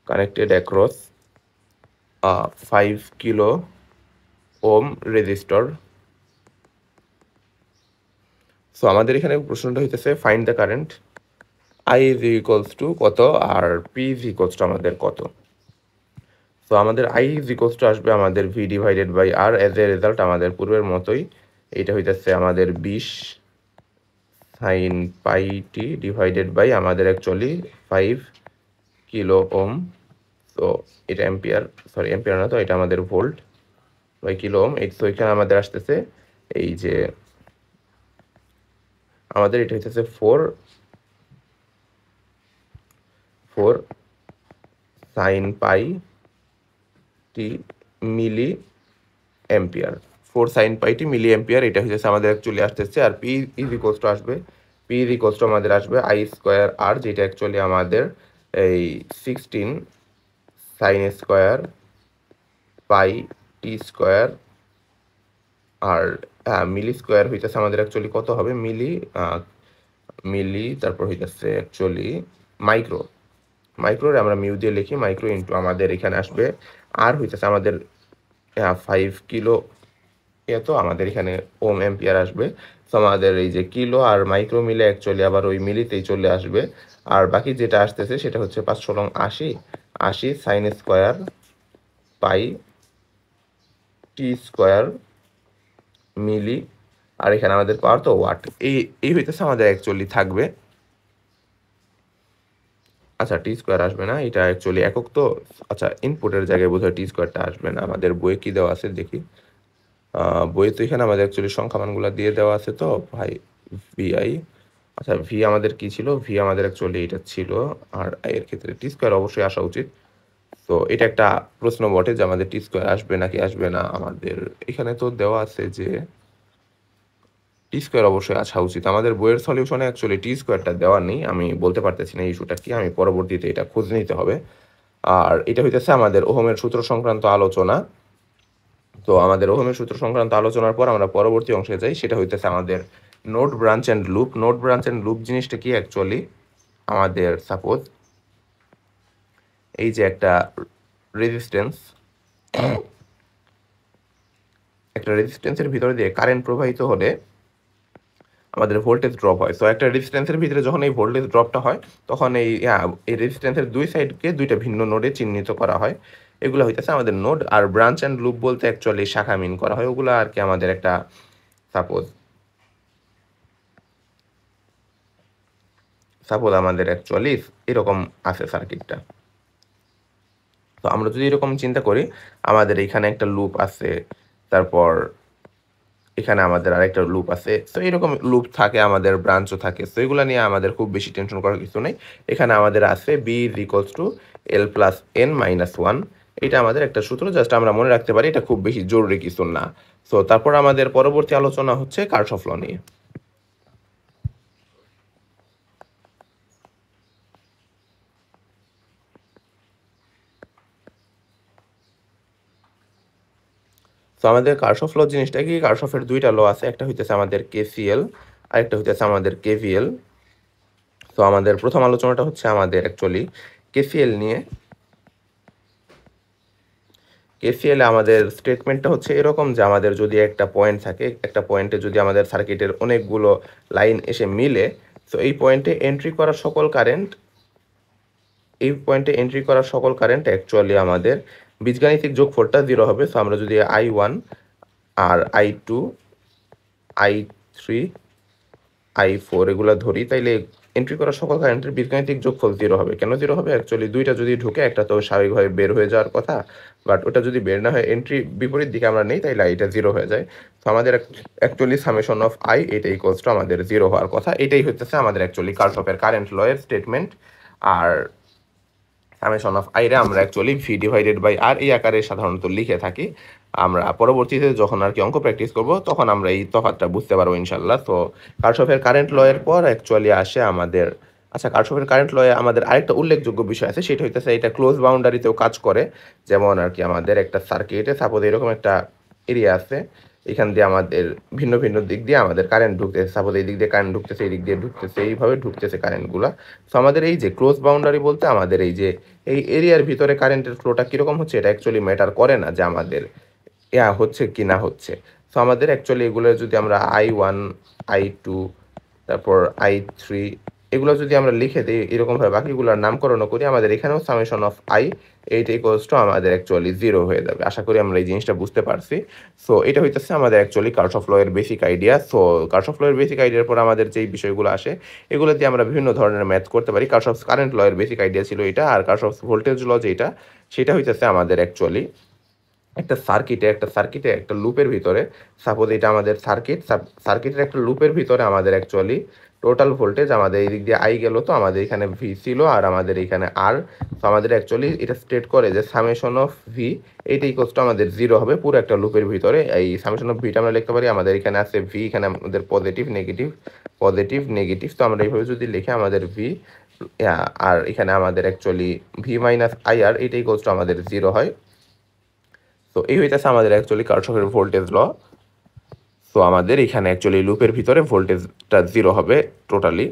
connected across 5 kilo ohm resistor. So আমাদের এখানে প্রশ্নটা হইতেছে find the current, I is equals two কত আর পি ইজ ইকুয়ালস টু আমাদের কত। সো আমাদের আই ইজ ইকুয়ালস টু আসবে আমাদের V divided by R, as a result আমাদের পূর্বের মতোই এইটা হইতেছে আমাদের 20 sine pi T divided by আমাদের অ্যাকচুয়ালি 5 কিলো ওম। তো এটা এম্পিয়ার না, তো এটা আমাদের ভোল্ট বাই কিলো ওম। তো এখানে আমাদের আসতেছে এই যে আমাদের এটা হইতেছে 4 সাইন পাই টি মিলি অ্যাম্পিয়ার, 4 সাইন পাই টি মিলি অ্যাম্পিয়ার, এটা হচ্ছে আমাদের অ্যাকচুয়ালি আসতেছে। আর পি ইজ ইকুয়ালস টু আসবে, পি ইজ ইকুয়ালস টু আমাদের আসবে আই স্কোয়ার আর, যেটা অ্যাকচুয়ালি আমাদের এই 16 সাইন স্কোয়ার পাই টি স্কোয়ার। আর মিলি স্কোয়ার হইতেছে আমাদের অ্যাকচুয়ালি কত হবে, মিলি তারপর হইতেছে অ্যাকচুয়ালি মাইক্রোর আমরা মিউ দিয়ে লিখি, মাইক্রো ইন্টু আমাদের এখানে আসবে আর হইতেছে আমাদের 5 কিলো, তো আমাদের এখানে ওম অ্যাম্পিয়ার আসবে। তো আমাদের এই যে কিলো আর মাইক্রো মিলে অ্যাকচুয়ালি আবার ওই মিলিতেই চলে আসবে। আর বাকি যেটা আসতেছে সেটা হচ্ছে 580 সাইন স্কোয়ার পাই টি স্কোয়ার মিলি, আর এখানে আমাদের পাওয়ার তো ওয়াট। এই হইতেছে আমাদের অ্যাকচুয়ালি থাকবে। আচ্ছা, টি স্কোয়ার আসবে না, এটা অ্যাকচুয়ালি একক তো। আচ্ছা, ইনপুটের জায়গায় বোধহয় টি স্কোয়ারটা আসবে না। আমাদের বইয়ে কি দেওয়া আছে দেখি, বইয়ে তো এখানে আমাদের অ্যাকচুয়ালি সংখ্যামানগুলো দিয়ে দেওয়া আছে। তো ভাই ভিআই, আচ্ছা ভি আমাদের কি ছিল, ভি আমাদের অ্যাকচুয়ালি এটা ছিল, আর এর ক্ষেত্রে টি স্কোয়ার অবশ্যই আসা উচিত। তো এটা একটা প্রশ্ন বটে যে আমাদের টি স্কোয়ার আসবে নাকি আসবে না। আমাদের এখানে তো দেওয়া আছে যে টি স্কোয়ার অবশ্যই আসা উচিত। আমাদের বইয়ের সলিউশনে অ্যাকচুয়ালি টি স্কোয়ারটা দেওয়া নেই। আমি বলতে পারতেছি না ইস্যুটা কি, আমি পরবর্তীতে এটা খোঁজ নিতে হবে। আর এটা হইতেছে আমাদের ওহমের সূত্র সংক্রান্ত আলোচনা। তো আমাদের ওহমের সূত্র সংক্রান্ত আলোচনার পর আমরা পরবর্তী অংশে যাই, সেটা হইতেছে আমাদের node branch and loop. Node branch and loop জিনিসটা কি অ্যাকচুয়ালি, আমাদের সাপোজ এই যে একটা রেজিস্ট্যান্স, একটা রেজিস্ট্যান্সের ভিতরে দিয়ে কারেন্ট প্রবাহিত হলে আমাদের ভোল্টেজ ড্রপ হয়। সো একটা রেজিস্ট্যান্সের ভিতরে যখন এই ভোল্টেজ ড্রপটা হয়, তখন এই রেজিস্ট্যান্সের দুই সাইডকে দুইটা ভিন্ন নোডে চিহ্নিত করা হয়। এগুলো হইতেছে আমাদের নোড। আর ব্রাঞ্চ অ্যান্ড লুপ বলতে অ্যাকচুয়ালি শাখা মিন করা হয়। ওগুলো আর কি আমাদের একটা সাপোজ সাপোজ আমাদের অ্যাকচুয়ালি এরকম আছে সার্কিটটা। তো আমরা যদি এরকম চিন্তা করি, আমাদের এখানে একটা লুপ আছে, তারপর এখানে আমাদের আরেকটা লুপ আছে। তো এরকম লুপ থাকে, আমাদের ব্রাঞ্চও থাকে। তো এগুলো নিয়ে আমাদের খুব বেশি টেনশন করার কিছু নেই। এখানে আমাদের আছে B is equals to L plus N minus one. এটা আমাদের একটা সূত্র, জাস্ট আমরা মনে রাখতে পারি, এটা খুব বেশি জরুরি কিছু না। সো তারপর আমাদের পরবর্তী আলোচনা হচ্ছে কার্শফ ল নিয়ে। তো আমাদের কার্শফ ল জিনিসটা কি, কার্শফের দুইটা ল আছে, একটা হইতেছে আমাদের কেসিএল, আরেকটা হইতেছে আমাদের কেভিএল। তো আমাদের প্রথম আলোচনাটা হচ্ছে আমাদের অ্যাকচুয়ালি কেসিএল নিয়ে। কেসিএল আমাদের স্টেটমেন্টটা হচ্ছে এরকম যে আমাদের যদি একটা পয়েন্ট থাকে, একটা পয়েন্টে যদি আমাদের সার্কিটের অনেকগুলো লাইন এসে মিলে, তো এই পয়েন্টে এন্ট্রি করা সকল কারেন্ট, অ্যাকচুয়ালি আমাদের বীজগাণিতিক যোগফলটা 0 হবে। সো আমরা যদি I1 আর I2 I3 I4 এগুলো ধরি, তাইলে এন্ট্রি করা সকল কারেন্টের বীজগাণিতিক যোগফল 0 হবে। কেন 0 হবে? অ্যাকচুয়ালি দুইটা যদি ঢুকে, একটা তো স্বাভাবিকভাবে বের হয়ে যাওয়ার কথা, বাট ওটা যদি বের না হয়, এন্ট্রি বিপরীত দিকে আমরা নেই, তাইলে এটা 0 হয়ে যায়। তো আমাদের অ্যাকচুয়ালি সামেশন অফ আই এটা ইকুয়ালস টু আমাদের 0 হওয়ার কথা। এটাই হচ্ছে আমাদের অ্যাকচুয়ালি কার্শফের কারেন্ট ল এর স্টেটমেন্ট। আর সামেশন অফ আইরে আমরা অ্যাকচুয়ালি ভি ডিভাইডেড বাই আর এই আকারে সাধারণত লিখে থাকি। আমরা পরবর্তীতে যখন আর কি অঙ্ক প্র্যাকটিস করব, তখন আমরা এই তফাৎটা বুঝতে পারবো ইনশাল্লাহ। তো কার্শফের কারেন্ট ল এর পর অ্যাকচুয়ালি আসে আমাদের, আচ্ছা, কার্শফের কারেন্ট লয়ে আমাদের আরেকটা উল্লেখযোগ্য বিষয় আছে, সেটা হইতেছে এটা ক্লোজ বাউন্ডারিতেও কাজ করে। যেমন আর কি আমাদের একটা সার্কিটে সাপোজ এরকম একটা এরিয়া আছে, এখান দিয়ে আমাদের ভিন্ন ভিন্ন দিক দিয়ে আমাদের কারেন্ট ঢুকতেছে। সাপোজ এই দিক দিয়ে কারেন্ট ঢুকতেছে, এই দিক দিয়ে ঢুকতেছে, এইভাবে ঢুকতেছে কারেন্টগুলো। তো আমাদের এই যে ক্লোজ বাউন্ডারি বলতে আমাদের এই যে এই এরিয়ার ভিতরে কারেন্টের ফ্লোটা কীরকম হচ্ছে, এটা অ্যাকচুয়ালি ম্যাটার করে না যে আমাদের হচ্ছে কি না হচ্ছে। তো আমাদের অ্যাকচুয়ালি এগুলো যদি আমরা I1 I2 তারপর I3 এগুলো যদি আমরা লিখে দিই এরকমভাবে, বাকিগুলোর নামকরণও করি, আমাদের এখানেও summation of I eight equals to আমাদের অ্যাকচুয়ালি 0 হয়ে যাবে। আশা করি আমরা এই জিনিসটা বুঝতে পারছি। সো এটা হইতেছে আমাদের অ্যাকচুয়ালি কার্শফ ল এর বেসিক আইডিয়া। সো কার্শফ ল এর বেসিক আইডিয়ার পর আমাদের যেই বিষয়গুলো আসে, এগুলো দিয়ে আমরা বিভিন্ন ধরনের ম্যাথ করতে পারি। কার্শফ কারেন্ট ল এর বেসিক আইডিয়া ছিল এটা। আর কার্শফ ভোল্টেজ ল যেটা, সেটা হইতেছে আমাদের অ্যাকচুয়ালি একটা সার্কিটে একটা লুপের ভিতরে, সাপোজ এটা আমাদের সার্কিটের একটা লুপের ভিতরে আমাদের অ্যাকচুয়ালি টোটাল ভোল্টেজ, আমাদের এই দিক দিয়ে আই গেল, তো আমাদের এখানে ভি ছিল আর আমাদের এখানে আর। তো আমাদের অ্যাকচুয়ালি এটা স্টেট করে যে সামেশন অফ ভি এইটা ইকুয়ালস টু আমাদের 0 হবে পুরো একটা লুপের ভিতরে। এই সামেশন অফ ভিটা আমরা লিখতে পারি, আমাদের এখানে আছে ভি, এখানে আমাদের পজিটিভ নেগেটিভ। তো আমরা এইভাবে যদি লিখে আমাদের ভি আর এখানে আমাদের অ্যাকচুয়ালি ভি মাইনাস আই আর এইটা ইকুয়ালস টু আমাদের 0 হয়। তো এই হইতেছে আমাদের অ্যাকচুয়ালি কার্শফের ভোল্টেজ ল। তো আমাদের এখানে অ্যাকচুয়ালি লুপের ভিতরে ভোল্টেজটা 0 হবে টোটালি।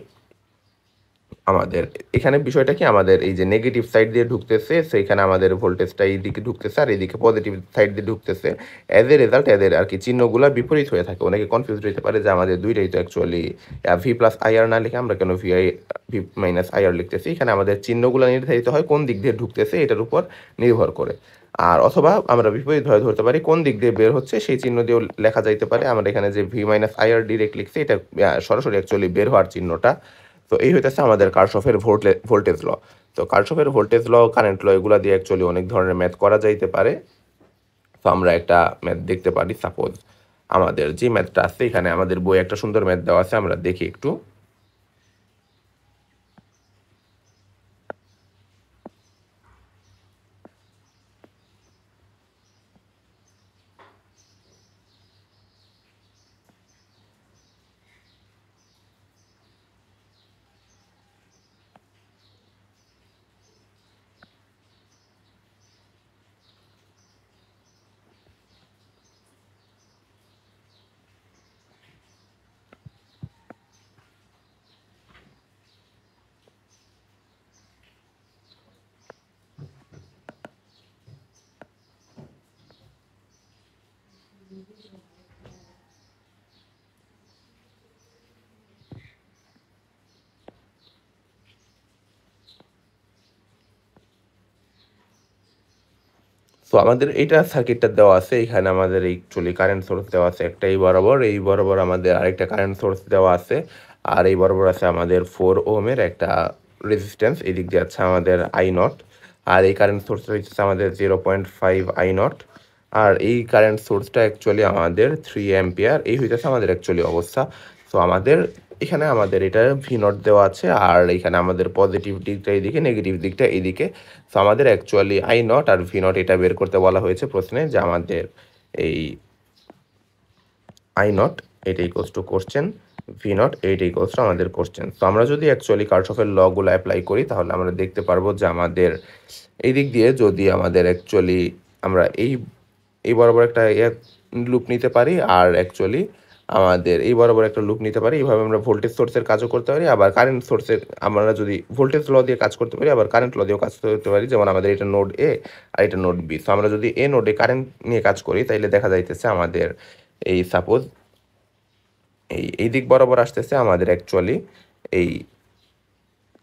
আমাদের এখানে বিষয়টা কি, আমাদের এই যে নেগেটিভ সাইড দিয়ে ঢুকতেছে, সেইখানে আমাদের ভোল্টেজটা এই দিকে ঢুকতেছে, আর এইদিকে পজিটিভ সাইড দিয়ে ঢুকতেছে। অ্যাজ এ রেজাল্ট এদের আর কি চিহ্নগুলো বিপরীত হয়ে থাকে। অনেকে কনফিউজ হতে পারে যে আমাদের দুইটাই তো অ্যাকচুয়ালি ভি প্লাস আইআর না লিখে আমরা কেন ভি মাইনাস আইআর লিখতেছি। এখানে আমাদের চিহ্নগুলো নির্ধারিত হয় কোন দিক দিয়ে ঢুকতেছে এটার উপর নির্ভর করে। আর অথবা আমরা বিপরীতভাবে ধরতে পারি, কোন দিক দিয়ে বের হচ্ছে সেই চিহ্ন দিয়েও লেখা যাইতে পারে। আমরা এখানে যে ভি মাইনাস আইআর ডিরেক্ট লিখছি, এটা সরাসরি অ্যাকচুয়ালি বের হওয়ার চিহ্নটা। তো এই হইতেছে আমাদের কার্শফের ভোল্টেজ ল। তো কার্শফের ভোল্টেজ ল, কারেন্ট ল, এগুলা দিয়ে অ্যাকচুয়ালি অনেক ধরনের ম্যাথ করা যাইতে পারে। তো আমরা একটা ম্যাথ দেখতে পারি, সাপোজ আমাদের যে ম্যাথটা আছে, এখানে আমাদের বই একটা সুন্দর ম্যাথ দেওয়া আছে, আমরা দেখি একটু। তো আমাদের এইটা সার্কিটটা দেওয়া আছে, এখানে আমাদের অ্যাকচুয়ালি কারেন্ট সোর্স দেওয়া আছে একটা এই বরাবর আমাদের আরেকটা কারেন্ট সোর্স দেওয়া আছে, আর এই বরাবর আছে আমাদের 4 ওহমের একটা রেজিস্ট্যান্স, এই দিক দিয়ে আছে আমাদের আই নট, আর এই কারেন্ট সোর্সটা হচ্ছে আমাদের 0.5 আই নট, আর এই কারেন্ট সোর্সটা অ্যাকচুয়ালি আমাদের 3 অ্যাম্পিয়ার, এই হইতেছে আমাদের অ্যাকচুয়ালি অবস্থা। সো আমাদের এখানে আমাদের এটা ভি নট দেওয়া আছে, আর এখানে আমাদের পজিটিভ দিকটা এইদিকে, নেগেটিভ দিকটা এইদিকে। সো আমাদের অ্যাকচুয়ালি আই নট আর ভি নট এটা বের করতে বলা হয়েছে প্রশ্নে, যে আমাদের এই আই নট এটা equals to question, V nought এইটা ইকোয়ালস টু আমাদের কোশ্চেন। তো আমরা যদি অ্যাকচুয়ালি কার্শফের লগুলো অ্যাপ্লাই করি তাহলে আমরা দেখতে পারবো যে আমাদের এই দিক দিয়ে যদি আমাদের অ্যাকচুয়ালি আমরা এই বরাবর একটা লুপ নিতে পারি, আর অ্যাকচুয়ালি আমাদের এই বরাবর একটা লুপ নিতে পারি, এইভাবে আমরা ভোল্টেজ সোর্সের কাজও করতে পারি, আবার কারেন্ট সোর্সের আমরা যদি ভোল্টেজ ল দিয়ে কাজ করতে পারি, আবার কারেন্ট ল দিয়েও কাজ করতে পারি। যেমন আমাদের এটা নোড এ আর এটা নোড বি। তো আমরা যদি এ নোডে কারেন্ট নিয়ে কাজ করি তাইলে দেখা যাইতেছে আমাদের এই সাপোজ এই দিক বরাবর আসতেছে আমাদের অ্যাকচুয়ালি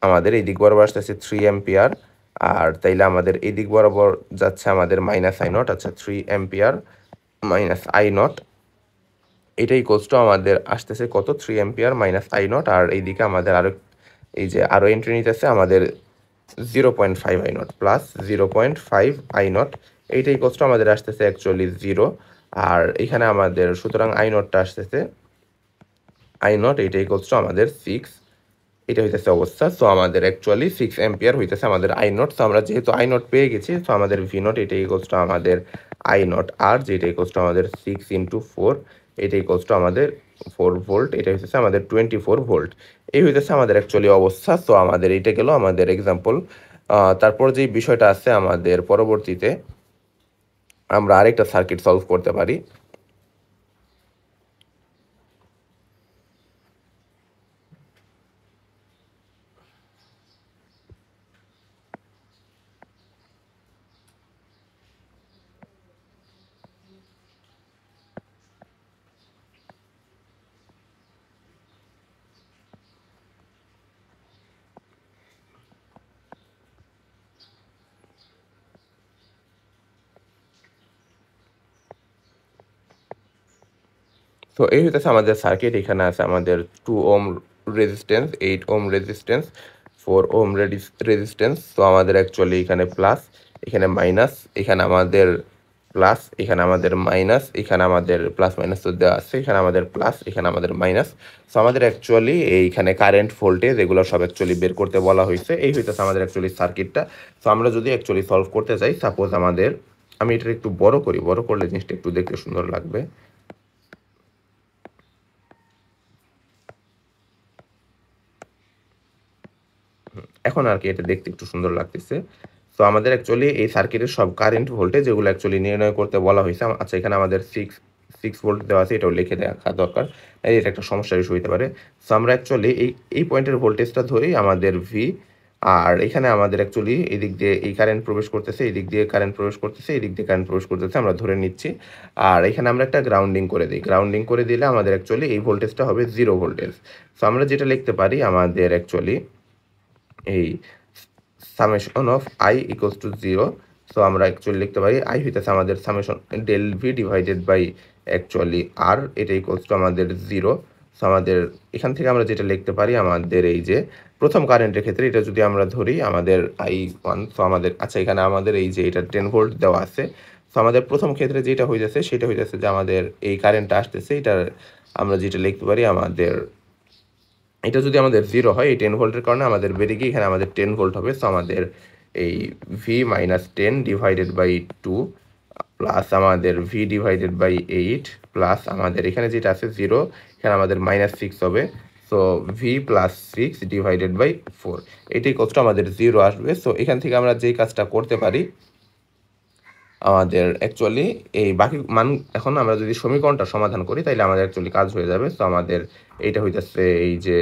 আমাদের এই দিক বরাবর আসতেছে 3 অ্যাম্পিয়ার, আর তাইলে আমাদের এই দিক বরাবর যাচ্ছে আমাদের মাইনাস আই নট। আচ্ছা, 3 অ্যাম্পিয়ার মাইনাস আই নট এটাই ইকুয়ালস টু আমাদের আসতেছে কত, 3 অ্যাম্পিয়ার মাইনাস আই নট, আর এইদিকে আমাদের আরও এই যে আরও এন্ট্রি নিতেছে আমাদের 0.5 I not plus 0.5 I not, এইটা ইকুয়ালস টু আমাদের আসতেছে অ্যাকচুয়ালি 0, আর এখানে আমাদের সুতরাং আই নটটা আসতেছে আই নট এইটা ইকুয়ালস টু আমাদের 6, এটা হইতেছে অবস্থা। সো আমাদের অ্যাকচুয়ালি 6 অ্যাম্পিয়ার হইতেছে আমাদের আই নট। সো আমরা যেহেতু আই নট পেয়ে গেছি, সো আমাদের ভি নট এটা ইকুয়ালস টু আমাদের আই নট আর, যেটা ইকুয়ালস টু আমাদের 6 ইন্টু 4, এটা ইকুয়ালস টু আমাদের 4 ভোল্ট, এটা হইতেছে আমাদের 24 ভোল্ট। এই হইতেছে আমাদের অ্যাকচুয়ালি অবস্থা। সো আমাদের এইটা গেল আমাদের এক্সাম্পল। তারপর যে বিষয়টা আছে আমাদের পরবর্তীতে আমরা আরেকটা সার্কিট সলভ করতে পারি। তো এই হইতেছে আমাদের সার্কিট। এখানে আছে আমাদের 2 ওম রেজিস্ট্যান্স, 8 ওম রেজিস্ট্যান্স, 4 ওম রেজিস্ট্যান্স। তো আমাদের অ্যাকচুয়ালি এখানে প্লাস, এখানে মাইনাস, এখানে আমাদের প্লাস, এখানে আমাদের মাইনাস, এখানে আমাদের প্লাস মাইনাস তো দেওয়া আছে, এখানে আমাদের প্লাস, এখানে আমাদের মাইনাস। সো আমাদের অ্যাকচুয়ালি এইখানে কারেন্ট ভোল্টেজ এগুলো সব অ্যাকচুয়ালি বের করতে বলা হয়েছে। এই হইতেছে আমাদের অ্যাকচুয়ালি সার্কিটটা। সো আমরা যদি অ্যাকচুয়ালি সলভ করতে চাই, সাপোজ আমাদের আমি এটা একটু বড় করি, বড় করলে জিনিসটা একটু দেখতে সুন্দর লাগবে। এখন আর কি এটা দেখতে একটু সুন্দর লাগতেছে। তো আমাদের অ্যাকচুয়ালি এই সার্কিটের সব কারেন্ট ভোল্টেজ যেগুলো অ্যাকচুয়ালি নির্ণয় করতে বলা হয়েছে। আচ্ছা, এখানে আমাদের 6 ভোল্ট দেওয়া আছে, এটাও লিখে রাখা দরকার, এটা একটা সমস্যার ইস্যু হতে পারে। সো আমরা অ্যাকচুয়ালি এই পয়েন্টের ভোল্টেজটা ধরেই আমাদের ভি, আর এখানে আমাদের অ্যাকচুয়ালি এই দিক দিয়ে এই কারেন্ট প্রবেশ করতেছে, এই দিক দিয়ে কারেন্ট প্রবেশ করতেছে, এই দিক দিয়ে কারেন্ট প্রবেশ করতেছে, আমরা ধরে নিচ্ছি। আর এখানে আমরা একটা গ্রাউন্ডিং করে দিই, গ্রাউন্ডিং করে দিলে আমাদের অ্যাকচুয়ালি এই ভোল্টেজটা হবে 0 ভোল্টেজ। সো আমরা যেটা লিখতে পারি আমাদের অ্যাকচুয়ালি এই summation of I equals to 0। So আমরা অ্যাকচুয়ালি লিখতে পারি আই হইতেছে আমাদের summation del V divided by actually R, এটা ইকুয়ালস টু আমাদের 0। সো আমাদের এখান থেকে আমরা যেটা লিখতে পারি আমাদের এই যে প্রথম কারেন্টের ক্ষেত্রে এটা যদি আমরা ধরি আমাদের I1, সো আমাদের আচ্ছা এখানে আমাদের এই যে এটা 10 ভোল্ট দেওয়া আছে। সো আমাদের প্রথম ক্ষেত্রে যেটা হইতেছে সেটা হইতেছে যে আমাদের এই কারেন্টটা আসতেছে, এটার আমরা যেটা লিখতে পারি আমাদের এটা যদি আমাদের 0 হয়, এই 10 ভোল্টের কারণে আমাদের বেড়ে গিয়ে এখানে আমাদের 10 ভোল্ট হবে। সো আমাদের এই V minus 10 divided by 2 plus আমাদের ভি ডিভাইডেড বাই 8 প্লাস আমাদের এখানে যেটা আছে 0, এখানে আমাদের মাইনাস 6 হবে। So V plus 6 divided by 4, এটাই কষ্ট আমাদের 0 আসবে। সো এখান থেকে আমরা যেই কাজটা করতে পারি আমাদের অ্যাকচুয়ালি এই বাকি মান, এখন আমরা যদি সমীকরণটা সমাধান করি তাইলে আমাদের অ্যাকচুয়ালি কাজ হয়ে যাবে। সো আমাদের এইটা হইতেছে এই যে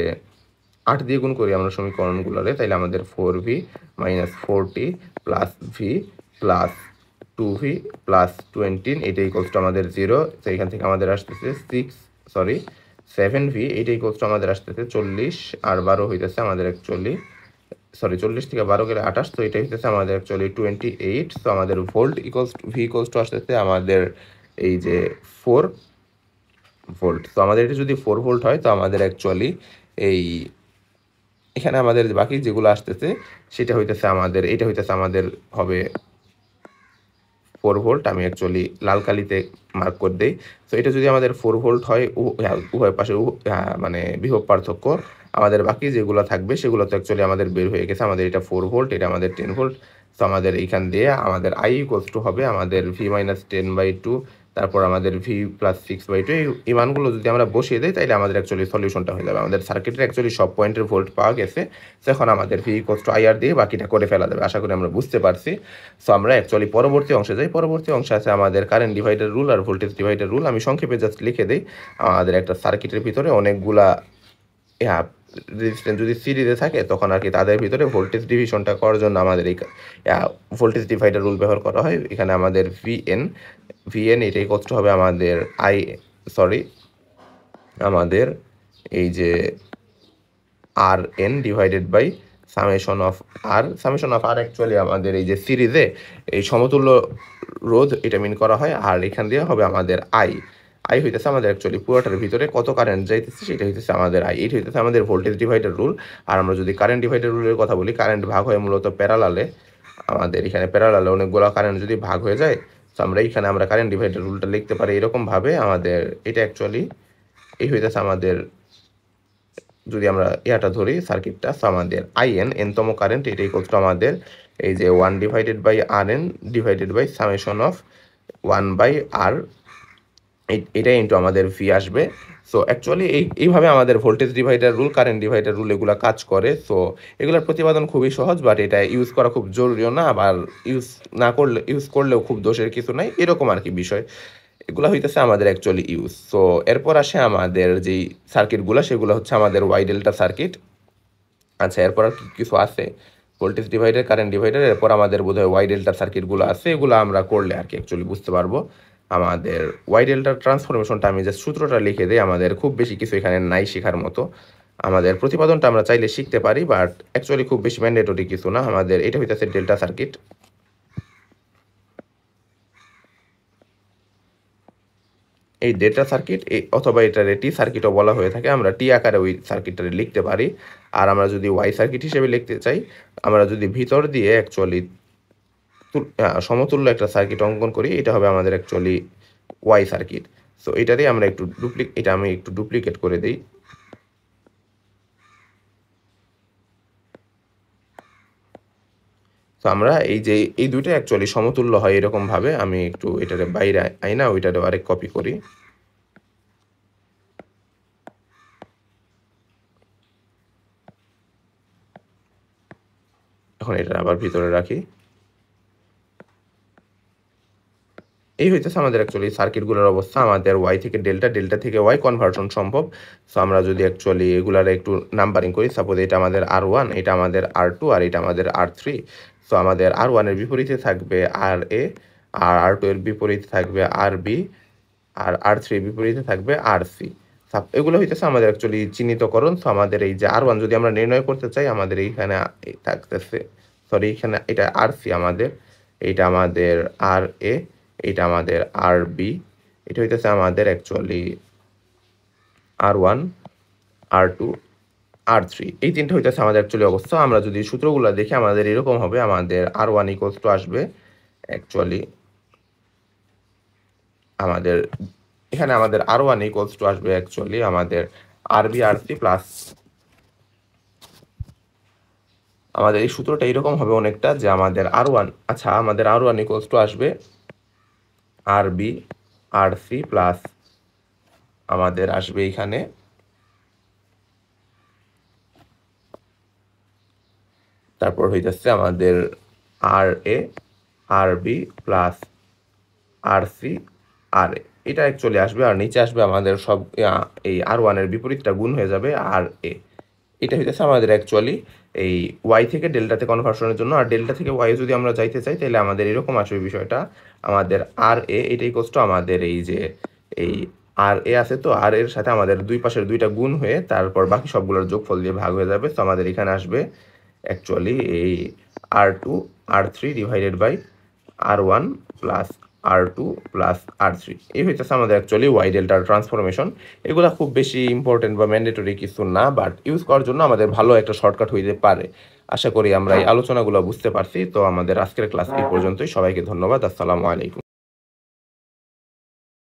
8 দিয়ে গুণ করি আমরা সমীকরণগুলোরে, তাইলে আমাদের 4v minus 4t plus V plus 2v plus 20, এটা ইকুয়ালস টু আমাদের 0। তো এখান থেকে আমাদের আসতেছে 7v, এটা ইকুয়ালস টু আমাদের আসতেছে 40, আর 12 হইতেছে আমাদের অ্যাকচুয়ালি সরি 40 থেকে 12 গেলে 28, তো এটা হইতেছে আমাদের অ্যাকচুয়ালি 28। তো আমাদের volt equals to V equals to আসতেছে আমাদের এই যে 4 ভোল্ট। তো আমাদের এটা যদি 4 ভোল্ট হয় তো আমাদের অ্যাকচুয়ালি এই এখানে আমাদের বাকি যেগুলো আসতেছে সেটা হইতেছে আমাদের, এটা হইতেছে আমাদের হবে 4 ভোল্ট। আমি অ্যাকচুয়ালি লাল কালিতে মার্ক করে দেই। তো এটা যদি আমাদের 4 ভোল্ট হয়, উভয় পাশে মানে বিভব পার্থক্য, আমাদের বাকি যেগুলো থাকবে সেগুলো তো অ্যাকচুয়ালি আমাদের বের হয়ে গেছে। আমাদের এটা 4 ভোল্ট, এটা আমাদের 10 ভোল্ট। তো আমাদের এইখান দিয়ে আমাদের আই ইকুয়ালস টু হবে আমাদের ভি মাইনাস 10/2, তারপর আমাদের ভি প্লাস 6/2। এই মানগুলো যদি আমরা বসিয়ে দিই তাহলে আমাদের অ্যাকচুয়ালি সলিউশনটা হয়ে যাবে। আমাদের সার্কিটের অ্যাকচুয়ালি সব পয়েন্টের ভোল্ট পাওয়া গেছে। তো এখন আমাদের ভি ইকুয়ালস টু আইআর দিয়ে বাকিটা করে ফেলা যাবে। আশা করি আমরা বুঝতে পারছি। সো আমরা অ্যাকচুয়ালি পরবর্তী অংশে যাই। পরবর্তী অংশে আছে আমাদের কারেন্ট ডিভাইডার রুল আর ভোল্টেজ ডিভাইডার রুল। আমি সংক্ষেপে জাস্ট লিখে দিই। আমাদের একটা সার্কিটের ভিতরে অনেকগুলা রেজিস্ট্যান্স যদি সিরিজে থাকে তখন আর কি তাদের ভিতরে ভোল্টেজ ডিভিশনটা করার জন্য আমাদের এই ভোল্টেজ ডিভাইডার রুল ব্যবহার করা হয়। এখানে আমাদের ভিএন এটাই কষ্ট হবে আমাদের আমাদের এই যে R N divided by summation of R actually আমাদের এই যে সিরিজে এই সমতুল্য রোধ এটা মিন করা হয়। আর এখান দিয়ে হবে আমাদের আই হইতেছে আমাদের অ্যাকচুয়ালি পুরোটার ভিতরে কত কারেন্ট যাইতেছে সেটা হইতেছে আমাদের আই। এইটা হইতেছে আমাদের ভোল্টেজ ডিভাইডার রুল। আর আমরা যদি কারেন্ট ডিভাইডার রুলের কথা বলি, কারেন্ট ভাগ হয় মূলত প্যারালালে। আমাদের এখানে প্যারালালে অনেকগুলো কারেন্ট যদি ভাগ হয়ে যায় তো আমরা এইখানে আমরা কারেন্ট ডিভাইডার রুলটা লিখতে পারি এরকমভাবে। আমাদের এটা অ্যাকচুয়ালি এই হইতেছে আমাদের, যদি আমরা ইয়াটা ধরি সার্কিটটা, তো আমাদের এনতম কারেন্ট এটা ইকুয়ালস টু আমাদের এই যে 1/r(n) divided by summation of 1/r, এটা ইন্টু আমাদের ভি আসবে। সো অ্যাকচুয়ালি এইভাবে আমাদের voltage divider rule, current divider rule এগুলো কাজ করে। সো এগুলোর প্রতিপাদন খুবই সহজ, বাট এটা ইউজ করা খুব জরুরিও না, আবার ইউজ করলেও খুব দোষের কিছু নাই, এরকম আর কি বিষয়। এগুলো হইতেছে আমাদের অ্যাকচুয়ালি ইউজ। সো এরপর আসে আমাদের যেই সার্কিটগুলো, সেগুলো হচ্ছে আমাদের ওয়াই ডেল্টা সার্কিট। আচ্ছা, এরপর আর কিছু আছে ভোল্টেজ ডিভাইডার, কারেন্ট ডিভাইডার, এরপর আমাদের বোধহয় ওয়াই ডেল্টার সার্কিটগুলো আছে। এগুলো আমরা করলে আর কি অ্যাকচুয়ালি বুঝতে পারবো। আমাদের ওয়াই ডেল্টার ট্রান্সফরমেশনটা আমি জাস্ট সূত্রটা লিখে দিই, আমাদের খুব বেশি কিছু এখানে নাই শেখার মতো। আমাদের প্রতিপাদনটা আমরা চাইলে শিখতে পারি, বাট অ্যাকচুয়ালি খুব বেশি ম্যান্ডেটরি কিছু না। আমাদের এটা হইতেছে ডেল্টা সার্কিট। এই ডেল্টা সার্কিট অথবা এটারে টি সার্কিটও বলা হয়ে থাকে। আমরা টি আকারে ওই সার্কিটটারে লিখতে পারি। আর আমরা যদি ওয়াই সার্কিট হিসেবে লিখতে চাই, আমরা যদি ভিতর দিয়ে অ্যাকচুয়ালি সমতুল্য একটা সার্কিট অঙ্কন করি, এটা হবে আমাদের অ্যাকচুয়ালি ওয়াই সার্কিট। সো এটারই আমরা এটা আমি একটু ডুপ্লিকেট করে দিই। তো আমরা এই যে এই দুইটা অ্যাকচুয়ালি সমতুল্য হয় এরকমভাবে, আমি একটু এটারে বাইরে আইনা ওইটারে আরেক কপি করি। এখন এটা আবার ভিতরে রাখি। এই হইতেছে আমাদের অ্যাকচুয়ালি সার্কিটগুলোর অবস্থা। আমাদের ওয়াই থেকে ডেল্টা, ডেল্টা থেকে ওয়াই কনভার্সন সম্ভব। সো আমরা যদি অ্যাকচুয়ালি এগুলার একটু নাম্বারিং করি, সাপোজ এটা আমাদের R1, এটা আমাদের R2, আর এটা আমাদের R3। সো আমাদের R1 এর বিপরীতে থাকবে RA, আর R2 এর বিপরীতে থাকবে RB, আর R3 এর বিপরীতে থাকবে RC। এগুলো হইতেছে আমাদের অ্যাকচুয়ালি চিহ্নিতকরণ। সো আমাদের এই যে R1 যদি আমরা নির্ণয় করতে চাই, আমাদের এইখানে থাকতেছে, এইখানে এটা RC আমাদের, এইটা আমাদের RA, এটা আমাদের RB, এটা হইতেছে আমাদের অ্যাকচুয়ালি R1, R2, R3। এই তিনটা হইতেছে আমাদের অ্যাকচুয়ালি অবস্থা। আমরা যদি সূত্রগুলো দেখি আমাদের এরকম হবে। আমাদের R1 ইকুয়ালস টু আসবে অ্যাকচুয়ালি আমাদের এখানে আমাদের R1 ইকুয়ালস টু আসবে অ্যাকচুয়ালি আমাদের RB RC প্লাস, আমাদের এই সূত্রটা এরকম হবে অনেকটা, যে আমাদের R1, আচ্ছা আমাদের R1 ইকুয়ালস টু আসবে RB RC প্লাস আমাদের আসবে এখানে তারপর হইতেছে আমাদের RA RB plus RC RA, এটা অ্যাকচুয়ালি আসবে। আর নিচে আসবে আমাদের সব এই R1 এর বিপরীতটা গুণ হয়ে যাবে RA। এটা হইতেছে আমাদের অ্যাকচুয়ালি এই ওয়াই থেকে ডেল্টাতে কনভার্সনের জন্য। আর ডেল্টা থেকে ওয়াই যদি আমরা যাইতে চাই তাহলে আমাদের এরকম আসবে বিষয়টা। আমাদের RA এটাই কষ্ট আমাদের এই যে এই RA আছে, তো আর এর সাথে আমাদের দুই পাশের দুইটা গুণ হয়ে তারপর বাকি সবগুলোর যোগফল দিয়ে ভাগ হয়ে যাবে। তো আমাদের এখানে আসবে অ্যাকচুয়ালি এই R2 R3 divided by R1 plus R2 plus R3 এই হইতেছে আমাদের অ্যাকচুয়ালি ওয়াই ডেল্টার ট্রান্সফরমেশন। এগুলো খুব বেশি ইম্পর্টেন্ট বা ম্যান্ডেটরি কিছু না, বাট ইউজ করার জন্য আমাদের ভালো একটা শর্টকাট হইতে পারে। আশা করি আমরা এই আলোচনাগুলো বুঝতে পারছি। তো আমাদের আজকের ক্লাস এই পর্যন্তই। সবাইকে ধন্যবাদ। আসসালামু আলাইকুম।